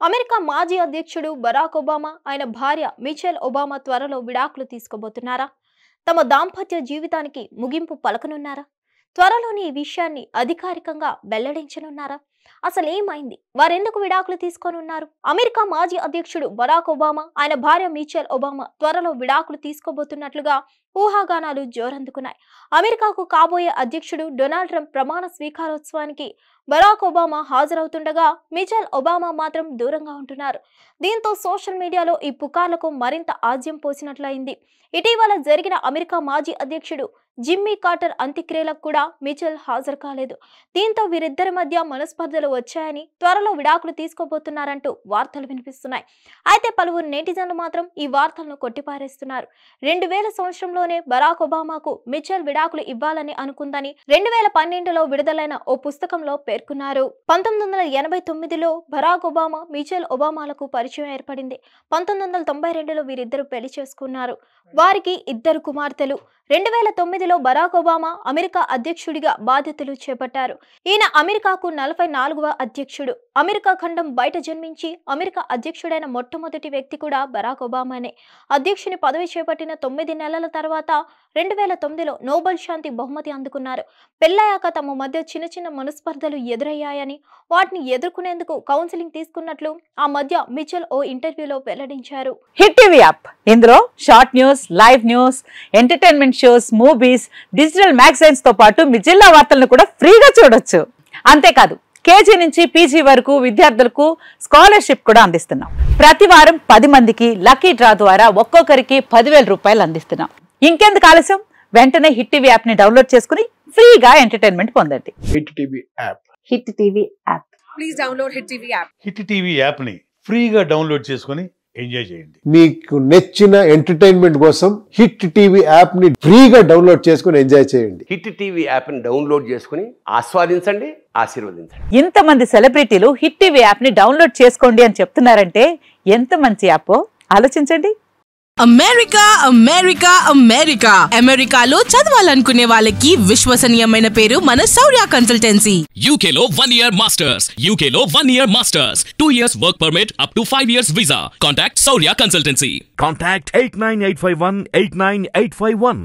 America మాజీ అధ్యక్షుడు Barack Obama ఆయన భార్య మిచెల్ ఒబామా త్వరలో విడాకులు తీసుకోబోతున్నారా? తమ దాంపత్య జీవితానికి ముగింపు పలకనున్నారా? త్వరలోని ఈ విషయాన్ని అధికారికంగా వెల్లడించనున్నారా? అసలు ఏమైంది? వారెందుకు విడాకులు తీసుకోనున్నారు? అమెరికా మాజీ అధ్యక్షుడు బరాక్ ఒబామా ఆయన భార్య మిచెల్ ఒబామా త్వరలో విడాకులు తీసుకోబోతున్నట్లుగా ఊహాగానాలు జోరందుకున్నాయి. అమెరికాకు కాబోయే అధ్యక్షుడు డొనాల్డ్ ట్రంప్ ప్రమాణ స్వీకారోత్సవానికి బరాక్ ఒబామా హాజరవుతుండగా మిచెల్ ఒబామా మాత్రం దూరంగా ఉంటున్నారు. దీంతో సోషల్ మీడియాలో ఈ పుకార్లకు మరింత ఆజ్యం పోసినట్లయింది. ఇటీవల జరిగిన అమెరికా మాజీ అధ్యక్షుడు జిమ్మీ కార్టర్ అంత్యక్రియలకు కూడా మిచెల్ హాజరు కాలేదు. దీంతో వీరిద్దరి మధ్య మనస్పర్ధలు వచ్చాయని, త్వరలో విడాకులు తీసుకోబోతున్నారంటూ వార్తలు వినిపిస్తున్నాయి. అయితే పలువురు నెటిజన్లు మాత్రం ఈ వార్తలను కొట్టిపారేస్తున్నారు. 2000 సంవత్సరంలోనే బరాక్ ఒబామాకు మిచెల్ విడాకులు ఇవ్వాలని అనుకుందని 2012లో విడుదలైన ఓ పుస్తకంలో పేర్కొన్నారు. 1989లో బరాక్ ఒబామా మిచెల్ ఒబామాలకు పరిచయం ఏర్పడింది. 1992లో వీరిద్దరు పెళ్లి చేసుకున్నారు. వారికి 2 కుమార్తెలు. 2009లో బరాక్ ఒబామా అమెరికా అధ్యక్షుడిగా బాధ్యతలు చేపట్టారు. ఈయన అమెరికాకు 44వ అధ్యక్షుడు. అమెరికా ఖండం బయట జన్మించి అమెరికా అధ్యక్షుడైన మొట్టమొదటి వ్యక్తి కూడా బరాక్ ఒబామానే. అధ్యక్షుని పదవి చేపట్టిన 9 నెలల తర్వాత 2009లో నోబెల్ శాంతి బహుమతి అందుకున్నారు. పెళ్లయ్యాక తమ మధ్య చిన్న మనస్పర్ధలు ఎదురయ్యాయని, వాటిని ఎదుర్కొనేందుకు కౌన్సిలింగ్ తీసుకున్నట్లు ఆ మధ్య మిచెల్ ఓ ఇంటర్వ్యూలో వెల్లడించారు. హిట్ టీవీ యాప్, ఇందులో short news, live news, entertainment shows, movies, digital magazines తో పాటు మీ జిల్లా వార్తలను కూడా ఫ్రీగా చూడొచ్చు. అంతేకాదు కేజీ నుంచి పీజీ వరకు విద్యార్థులకు స్కాలర్షిప్ కూడా అందిస్తున్నాం. ప్రతి వారం 10 మందికి లక్కీ డ్రా ద్వారా ఒక్కొక్కరికి 10,000 రూపాయలు అందిస్తున్నాం. ఇంకెందుకు ఆలస్యం, వెంటనే హిట్ టీవీ యాప్ ని డౌన్లోడ్ చేసుకుని ఫ్రీగా ఎంటర్టైన్మెంట్ పొందండి. Hit TV app. Hit TV app. Please download hit TV app. Hit TV app ని ఫ్రీగా డౌన్లోడ్ చేసుకుని ఎంజాయ్ చేయండి. మీకు నచ్చిన ఎంటర్టైన్మెంట్ కోసం హిట్ టీవీ యాప్ ని ఫ్రీగా డౌన్లోడ్ చేసుకుని ఎంజాయ్ చేయండి. హిట్ టీవీ యాప్ ని డౌన్లోడ్ చేసుకుని ఆస్వాదించండి, ఆశీర్వదించండి. ఇంతమంది సెలబ్రిటీలు హిట్ టీవీ యాప్ ని డౌన్లోడ్ చేసుకోండి అని చెప్తున్నారంటే ఎంత మంచి యాప్ ఆలోచించండి. అమెరికా అమెరికా అమెరికా అమెరికాలో చదవాలనుకునే వాళ్ళకి విశ్వసనీయమైన పేరు మన శౌర్య కన్సల్టెన్సీ. UK లో 1 year masters. UK లో 1 year masters. 2 years work permit up to 5 years visa. Contact Saurya Consultancy. Contact 89851 89851.